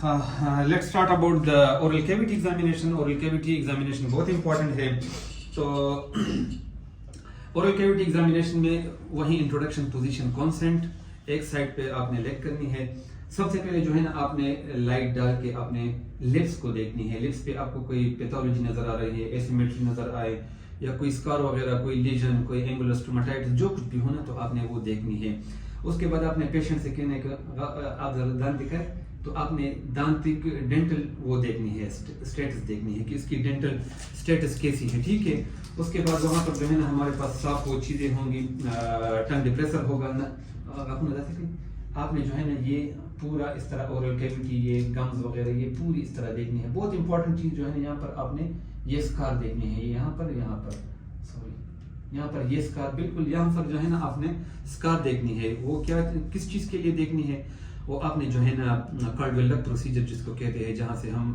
Let's start about the oral cavity examination. Oral cavity examination बहुत important है. तो oral cavity examination में वही introduction, position, consent एक साइड पे आपने लेग करनी है. सबसे पहले जो है ना आपने लाइट डाल के अपने लिप्स को देखनी है. लिप्स पे आपको कोई पैथोलॉजी नजर आ रही है, एसिमेट्री नजर आए या कोई स्कार वगैरह, कोई लीजन, कोई एंगुलर स्टोमाटाइटिस, जो कुछ भी हो ना तो आपने वो देखनी है. उसके बाद आपने पेशेंट से कहने का आप जरा दांत दिखाए तो आपने दांतिक डेंटल वो देखनी है, स्टेटस देखनी है कि इसकी डेंटल स्टेटस कैसी है. ठीक है. उसके बाद वहाँ पर जो है ना हमारे पास साफ वो चीज़ें होंगी, टंग डिप्रेसर होगा ना. आप बता सकें आपने जो है ना ये पूरा इस तरह ओरल कैविटी, ये गम्स वगैरह ये पूरी इस तरह देखनी है. बहुत इंपॉर्टेंट चीज़ जो है ना यहाँ पर आपने ये स्कार देखनी है. यहाँ पर सॉरी यहाँ पर ये स्कार, बिल्कुल यहाँ पर जो है ना आपने स्कार देखनी है. वो क्या किस चीज़ के लिए देखनी है, वो आपने जो है ना कार्डियोलॉग प्रोसीजर जिसको कहते हैं, जहाँ से हम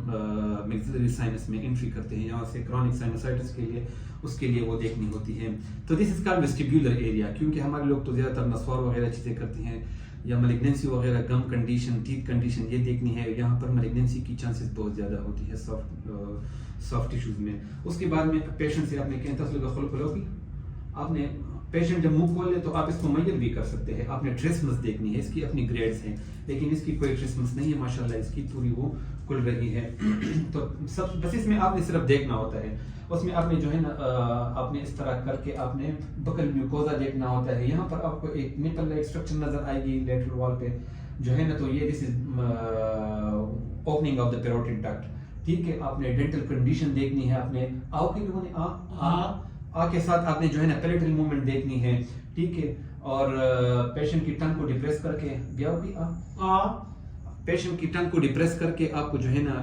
मैक्सिलरी साइनस में एंट्री करते हैं, यहाँ से क्रॉनिक साइनोसाइटिस के लिए, उसके लिए वो देखनी होती है. तो this is called vestibular area, क्योंकि हमारे लोग तो ज़्यादातर नसवार वगैरह चीज़ें करते हैं या मैलिग्नेंसी वगैरह, गम कंडीशन, टीथ कंडीशन ये देखनी है. यहाँ पर मैलिग्नेंसी की चांसेस बहुत ज़्यादा होती है सॉफ्ट टिश्यूज़ में. उसके बाद में पेशेंट से आपने कहता है खुल आपने पेशेंट जब मुंह खोल ले तो आप इसको मैयर भी कर सकते हैं. आपने ट्रेसमस देखनी है, इसकी अपनी ग्रेड्स हैं, लेकिन इसकी कोई ट्रेसमस नहीं है माशाल्लाह, इसकी पूरी वो खुल रही है. तो सब बस इसमें आपने सिर्फ देखना होता है. उसमें आपने जो है ना आपने इस तरह करके आपने बकल म्यूकोजा देखना होता है. यहाँ पर आपको एक निपल लाइक स्ट्रक्चर नजर आएगी लेटरल वॉल पे जो है ना, तो ये this is opening of the parotid duct. ठीक है. आपने डेंटल कंडीशन देखनी है, आपने आओ के होने के साथ आपने जो है ना पैलेटल मूवमेंट देखनी है. ठीक है. और पेशेंट की टंग को डिप्रेस करके पेशेंट की टंग को डिप्रेस करके आपको जो है ना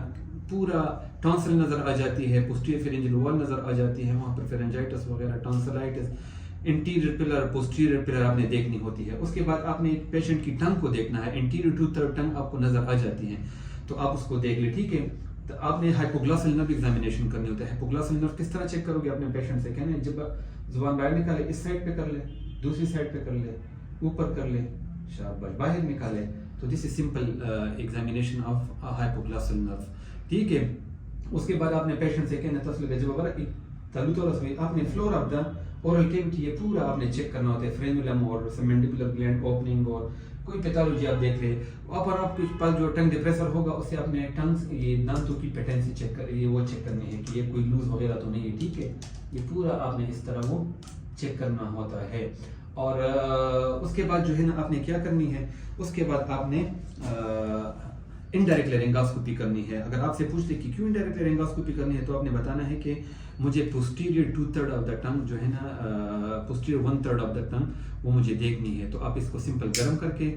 पूरा टॉन्सिल नजर आ जाती है, पोस्टीरियर फेरेंजियल वॉल नजर आ जाती है, वहाँ पर फेरेंजाइटिस वगैरह, tonsillitis, interior pillar, posterior pillar आपने देखनी होती है. उसके बाद आपने पेशेंट की टंग को देखना है. इंटीरियर टू थर्ड टंग आपको नजर आ जाती है, तो आप उसको देख ले. ठीक है. तो आपने हाइपोग्लॉसल नर्व एग्जामिनेशन करनी होता है. हाइपोग्लॉसल नर्व किस तरह चेक करोगे अपने पेशेंट से, कहने जब जुबान बाहर निकाले इस साइड पे कर ले, दूसरी साइड पे कर ले, ऊपर कर ले, शाबाश, बाहर निकाले. तो this is simple examination of hypoglossal nerve. ठीक है. उसके बाद आपने पेशेंट से कहना आपने floor of the oral cavity ये पूरा आपने चेक करना होता है. फ्रेनुलम और मैंडिबुलर ग्लैंड ओपनिंग और कोई पैथोलॉजी आप देख ले. और आपके पास जो टंग डिप्रेसर होगा उससे आपने टंग ये दांतों की पेटेंसी चेक कर, ये वो चेक करनी है कि ये कोई लूज वगैरह तो नहीं है. ठीक है. ये पूरा आपने इस तरह वो चेक करना होता है. और उसके बाद जो है ना आपने क्या करनी है, उसके बाद आपने इनडायरेक्ट लेरिंगोस्कोपी करनी है. अगर आपसे पूछते कि क्यों इनडायरेक्ट लेरिंगोस्कोपी करनी है, तो आपने बताना है कि मुझे पोस्टीरियर 2/3 ऑफ द टंग जो है ना, पोस्टीरियर 1/3 ऑफ द टंग वो मुझे देखनी है. तो आप इसको सिंपल गर्म करके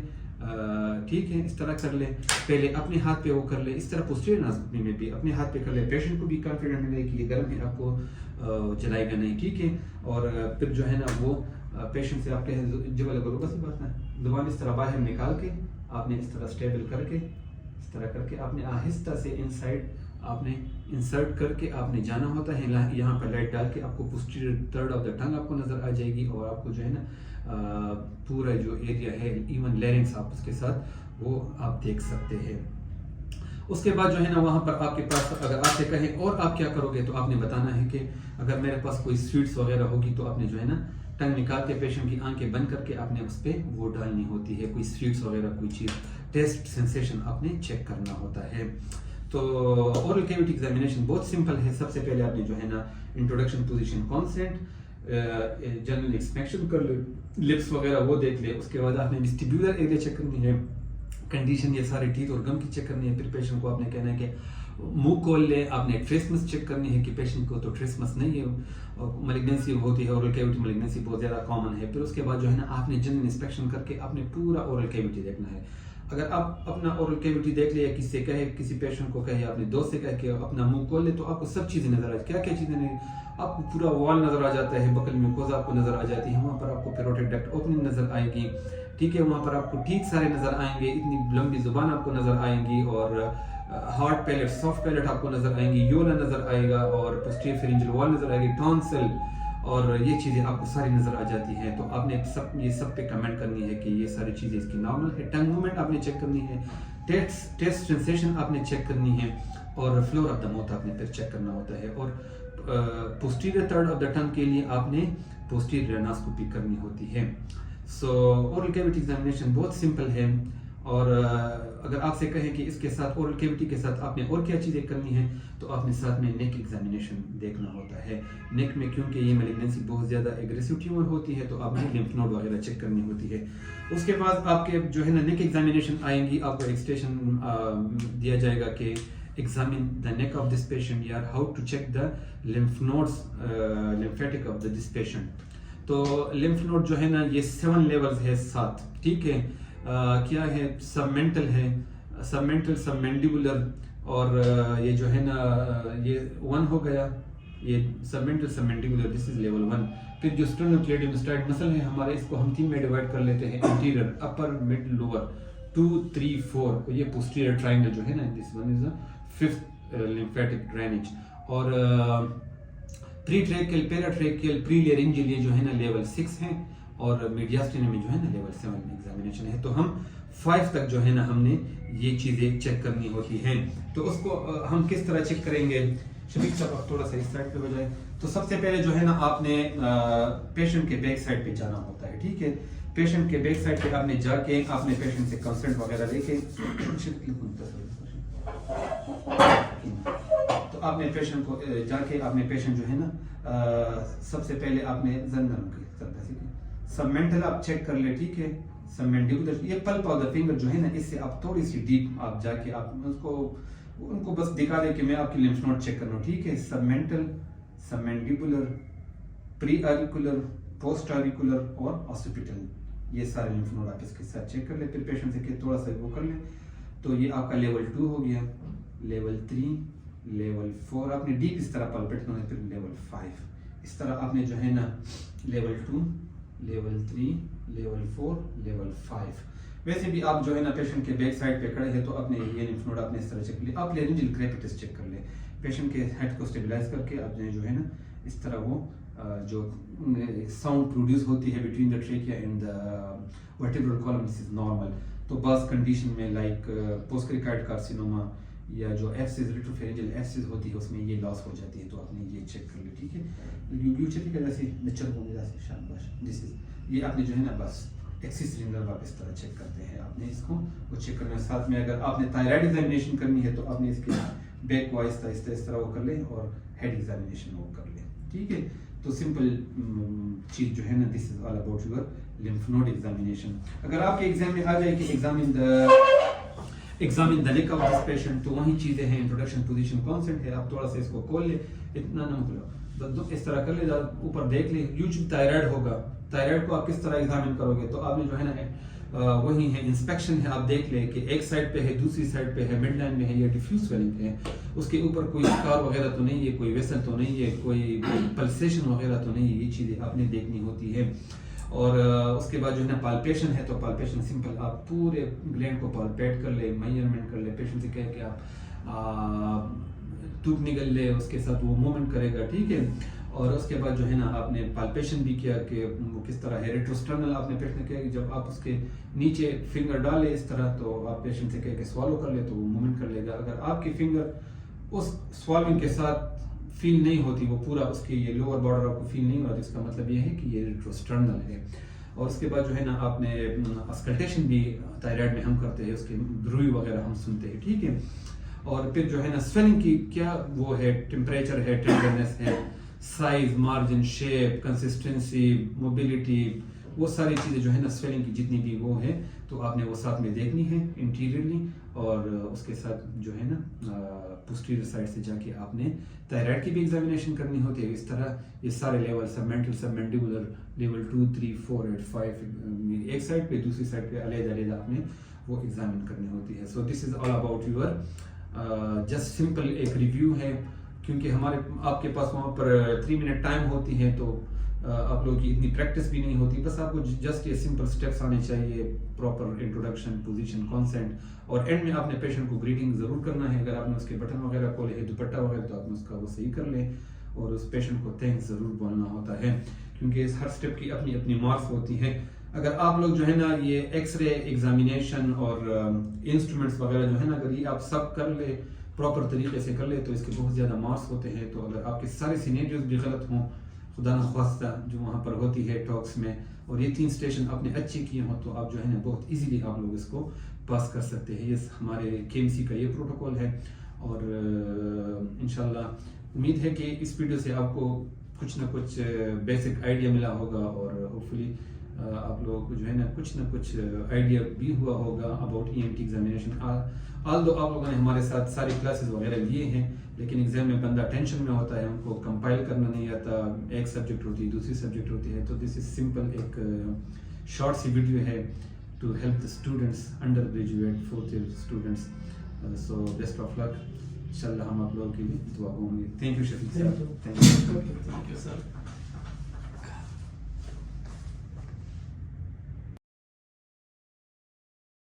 ठीक है इस तरह कर ले. पहले अपने हाथ पे वो कर ले, इस तरह पोस्टीरियर नास्कोपी में भी अपने हाथ पे कर ले. पेशेंट को भी कॉन्फिडेंट मिले कि ये गर्म है, आपको जलाएगा नहीं. ठीक है. और फिर जो है ना वो पेशेंट से आपके जुबान इस तरह बाहर निकाल के आपने इस तरह स्टेबल करके इस तरह करके आपने आहिस्ता से इनसाइड आपने इंसर्ट करके आपने जाना होता है. यहाँ पर लाइट डाल के आपको पोस्टीरियर 1/3 ऑफ द टंग आपको नजर आ जाएगी, और आपको जो है ना पूरा जो एरिया है, इवन लैरिंग्स आप उसके साथ वो आप देख सकते हैं. उसके बाद जो है ना वहाँ पर आपके पास अगर आपसे कहें और आप क्या करोगे, तो आपने बताना है कि अगर मेरे पास कोई स्वीट्स वगैरह होगी तो आपने जो है ना टंग निकाल के पेशेंट की आंखें बंद करके आपने उस पर वो डालनी होती है. कोई स्वीट्स वगैरह कोई चीज़, टेस्ट सेंसेशन आपने चेक करना होता है. तो ओरल कैविटी एग्जामिनेशन बहुत सिंपल है. सबसे पहले आपने जो है ना introduction, position, consent, general inspection कर ले, लिप्स वगैरह वो देख ले. उसके बाद आपने वेस्टिब्यूलर एरिया चेक करनी है, कंडीशन ये सारे टीथ और गम की चेक करनी है. फिर पेशेंट को आपने कहना है कि मुंह खोल ले. आपने ट्रेसमस चेक करनी है कि पेशेंट को तो ट्रेसमस नहीं है, मैलिग्नेंसी होती है, ओरल कैविटी मैलिग्नेंसी बहुत ज़्यादा कॉमन है. फिर उसके बाद जो है ना आपने जनरल इंस्पेक्शन करके आपने पूरा ओरल कैविटी देखना है. अगर आप अपना ओरल कैविटी देख ले या किसी से कहे, किसी पेशेंट को कहे, अपने दोस्त से कहे कि अपना मुंह खोल ले, तो आपको सब चीज़ें नजर आ, क्या क्या चीज़ें नहीं, आपको पूरा वॉल नजर आ जाता है, बकल म्यूकोजा आपको नजर आ जाती है, वहाँ पर आपको पैरोटिड डक्ट ओपनिंग नजर आएगी. ठीक है. वहाँ पर आपको टीथ सारे नजर आएंगे, इतनी लंबी जुबान आपको नजर आएंगी, और हार्ड पैलेट, सॉफ्ट पैलेट आपको नजर आएंगी, योला नजर आएगा, और पोस्टीरियर फेरेंजियल वॉल नजर आएगी, टॉन्सिल, और ये चीज़ें आपको सारी नज़र आ जाती हैं। तो आपने सब ये सब पे कमेंट करनी है कि ये सारी चीज़ें इसकी नॉर्मल है। टंग मूवमेंट आपने चेक करनी है, टेस्ट सेंसेशन आपने चेक करनी है और फ्लोर ऑफ द माउथ आपने फिर चेक करना होता है। और posterior third of the tongue के लिए आपने पोस्टीरियर एनास्कोपी करनी होती है। सो ओरल कैविटी एग्जामिनेशन बहुत सिंपल है। और अगर आपसे कहें कि इसके साथ ओरल कैविटी के साथ आपने और क्या चीज़ें करनी है, तो आपने साथ में नेक एग्जामिनेशन देखना होता है। नेक में क्योंकि ये मैलिग्नेंसी बहुत ज़्यादा एग्रेसिव ट्यूमर होती है, तो आपने लिम्फ नोड वगैरह चेक करनी होती है। उसके बाद आपके जो है ना नेक एग्जामिनेशन आएंगी, आपको एक स्टेशन दिया जाएगा कि examine the neck of this patient या how to check the lymph nodes lymphatic of this patient। तो lymph node जो है ना ये 7 levels है, 7, ठीक है। क्या है, सबमेंटल है, सबमेंटल सबमेंडिबुलर, और ये जो है ना ये 1 हो गया, ये submental submandibular, this is level 1। फिर जो स्टेर्नोक्लेइडोमास्टोइड मसल है हमारे, इसको हम 3 में डिवाइड कर लेते हैं, इंटीरियर, अपर, मिड, लोअर, 2, 3, 4। ये पोस्टीरियर ट्रायंगल जो है ना, this one is the 5th lymphatic drainage। और प्री ट्रैकियल, पैराट्रैकियल, प्रीलेरिंजियल ये जो है ना लेवल 6 है, और मीडियास्टिनम में जो है ना लेवल 7 एग्जामिनेशन है। तो हम 5 तक जो है ना हमने ये चीज़ें चेक करनी होती हैं। तो उसको हम किस तरह चेक करेंगे, शफीक साहब आप थोड़ा सा इस साइड पे हो जाए। तो सबसे पहले जो है ना आपने पेशेंट के बैक साइड पे जाना होता है, ठीक है। पेशेंट के बैक साइड पे आपने जाके आपने पेशेंट से कंसल्ट वगैरह लेके तो आपने पेशेंट को जाके आपने पेशेंट जो है ना सबसे पहले आपने सबमेंटल आप चेक कर ले, ठीक है। सबमेंडिबुलर, ये पल्प ऑफ द फिंगर जो है ना, इससे आप थोड़ी सी डीप आप जाके आप उनको बस दिखा दे कि मैं आपकी लिम्फ नोड चेक कर रहा हूँ, ठीक है। Submental, submandibular, pre auricular, post auricular और ऑसिपिटल, ये सारे लिम्फ नोड आप इसके साथ चेक कर ले। फिर पेशेंट से थोड़ा सा वो कर ले, तो ये आपका लेवल 2 हो गया, लेवल 3, लेवल 4 आपने डीप इस तरह पल्पेट करना है। फिर लेवल 5 इस तरह आपने जो है ना लेवल 2, लेवल 3, लेवल 4, लेवल 5। वैसे भी आप जो है ना पेशेंट के बैक साइड पे खड़े हैं, तो आपने ये लिम्फ नोड आपने इस तरह चेक कर लिया। आप लेरिंजियल क्रेपिटस चेक कर ले, पेशेंट के हेड को स्टेबलाइज करके आपने जो है ना इस तरह वो जो साउंड प्रोड्यूस होती है between the trachea and the vertebral column, this is normal. तो बस कंडीशन में लाइक पोस्टक्रिकाइड कार्सिनोमा या जो एब्सिस, रेट्रोफेरेंजियल एब्सिस होती है, उसमें ये लॉस हो जाती है, तो आपने ये चेक कर ली, ठीक है। यू चेक कर जैसे नेचर को जैसे शाबाश, दिस इज ये आपने जो है ना बस एक्सिस रिंगल आप इस तरह चेक करते हैं, आपने इसको वो चेक करना है। साथ में अगर आपने थायराइड एग्जामिनेशन करनी है, तो आपने इसके बैक को आहिस्ता आहिस्ता इस तरह वो कर ले और हेड एग्जामिनेशन वो कर ले, ठीक है। तो सिंपल चीज जो है ना, this is all about your lymph node examination. अगर आपके एग्जाम में आ जाए कि examine the neck of this patient, तो वही चीजें हैं, इंट्रोडक्शन, पोजीशन, कॉन्सेंट है। आप थोड़ा सा इसको खोल ले, इतना ना मतलब इस तरह कर ले, ऊपर देख ले। यूजुअली थायराइड होगा, थायराइड को आप किस तरह एग्जामिन करोगे, तो आपने जो है ना वही है इंस्पेक्शन है, आप देख ले कि एक साइड पे है, दूसरी साइड पे है, मिड लाइन में है या डिफ्यूज स्वेलिंग है, उसके ऊपर कोई स्कार वगैरह तो नहीं है, कोई वेसल तो नहीं है, कोई पल्सेशन वगैरह तो नहीं है, ये चीज़ें आपने देखनी होती है। और उसके बाद जो है ना पाल्पेशन है, तो पाल्पेशन सिंपल आप पूरे ग्लैंड को पाल्पेट कर ले, मेजरमेंट कर ले, पेशेंट से कह के आप ट्यूब निकल ले, उसके साथ वो मूवमेंट करेगा, ठीक है। और उसके बाद जो है ना आपने पाल्पेशन भी किया कि वो किस तरह है। रेट्रोस्टर्नल आपने पेशेंट किया कि जब आप उसके नीचे फिंगर डाले इस तरह, तो आप पेशेंट से कह के स्वालो कर ले, तो वो मूवमेंट कर लेगा। अगर आपकी फिंगर उस स्वालोइंग के साथ फील नहीं होती, वो पूरा उसकी ये लोअर बॉर्डर आपको फील नहीं हो रहा, तो इसका मतलब ये है कि ये रेट्रोस्टर्नल है। और उसके बाद जो है ना आपने अस्कल्टेशन भी थायराइड में हम करते हैं, उसके ब्रूई वगैरह हम सुनते हैं, ठीक है। और फिर जो है ना स्वेलिंग की क्या वो है, टेम्परेचर है, टेंडरनेस है, size, margin, shape, consistency, mobility, वो सारी चीज़ें जो है ना स्वेलिंग की जितनी भी वो है, तो आपने वो साथ में देखनी है इंटीरियरली। और उसके साथ जो है ना पोस्टीरियर साइड से जाके आपने थायराइड की भी एग्जामिनेशन करनी होती है। इस तरह ये सारे लेवल, सबमेंटल, सबमेंडिबुलर, लेवल 2, 3, 4, 8, 5 एक साइड पे, दूसरी साइड पे अलग-अलग आपने वो एग्जामिन करनी होती है। So this is all about your just simple एक रिव्यू है, क्योंकि आपके पास वहाँ पर 3 मिनट टाइम होती है, तो आप लोगों की इतनी प्रैक्टिस भी नहीं होती। बस आपको जस्ट ये सिंपल स्टेप्स आने चाहिए, प्रॉपर इंट्रोडक्शन, पोजीशन, कॉन्सेंट, और एंड में आपने पेशेंट को ग्रीटिंग ज़रूर करना है। अगर आपने उसके बटन वगैरह खोले है, दुपट्टा वगैरह, तो आपने उसका वो सही कर लें, और उस पेशेंट को थैंक्स ज़रूर बोलना होता है, क्योंकि हर स्टेप की अपनी अपनी मार्क्स होती है। اگر آپ لوگ جو ہے نا یہ ایکس رے ایگزامینیشن اور انسٹرومنٹس وغیرہ جو ہے نا اگر یہ آپ سب کر لے پراپر طریقے سے کر لے تو اس کے بہت زیادہ مارکس ہوتے ہیں. تو اگر آپ کے سارے سینیریوز بھی غلط ہوں خدا نخواستہ جو وہاں پر ہوتی ہے ٹاکس میں اور یہ 3 اسٹیشن آپ نے اچھے کیے ہوں تو آپ جو ہے نا بہت ایزیلی آپ لوگ اس کو پاس کر سکتے ہیں. یہ ہمارے KMC کا یہ پروٹوکول ہے اور انشاءاللہ امید ہے کہ اس ویڈیو سے آپ کو کچھ نہ کچھ بیسک آئیڈیا ملا ہوگا اور ہوپ فلی آپ لوگوں کو جو ہے نا کچھ آئیڈیا بھی ہوا ہوگا اباؤٹ EMT ایگزامینیشن. آلدو آپ لوگوں نے ہمارے ساتھ ساری کلاسز وغیرہ لیے ہیں لیکن ایگزام میں بندہ ٹینشن میں ہوتا ہے, ان کو کمپائل کرنا نہیں آتا, ایک سبجیکٹ ہوتی ہے دوسری سبجیکٹ ہوتی ہے. تو دس از سمپل ایک شارٹ سی ویڈیو ہے to help the students undergraduate 4th year students. So best of luck. انشاءاللہ ہم آپ لوگوں کے لیے دعا ہوں گے. تھینک یو شفیق صاحب. Thank you sir.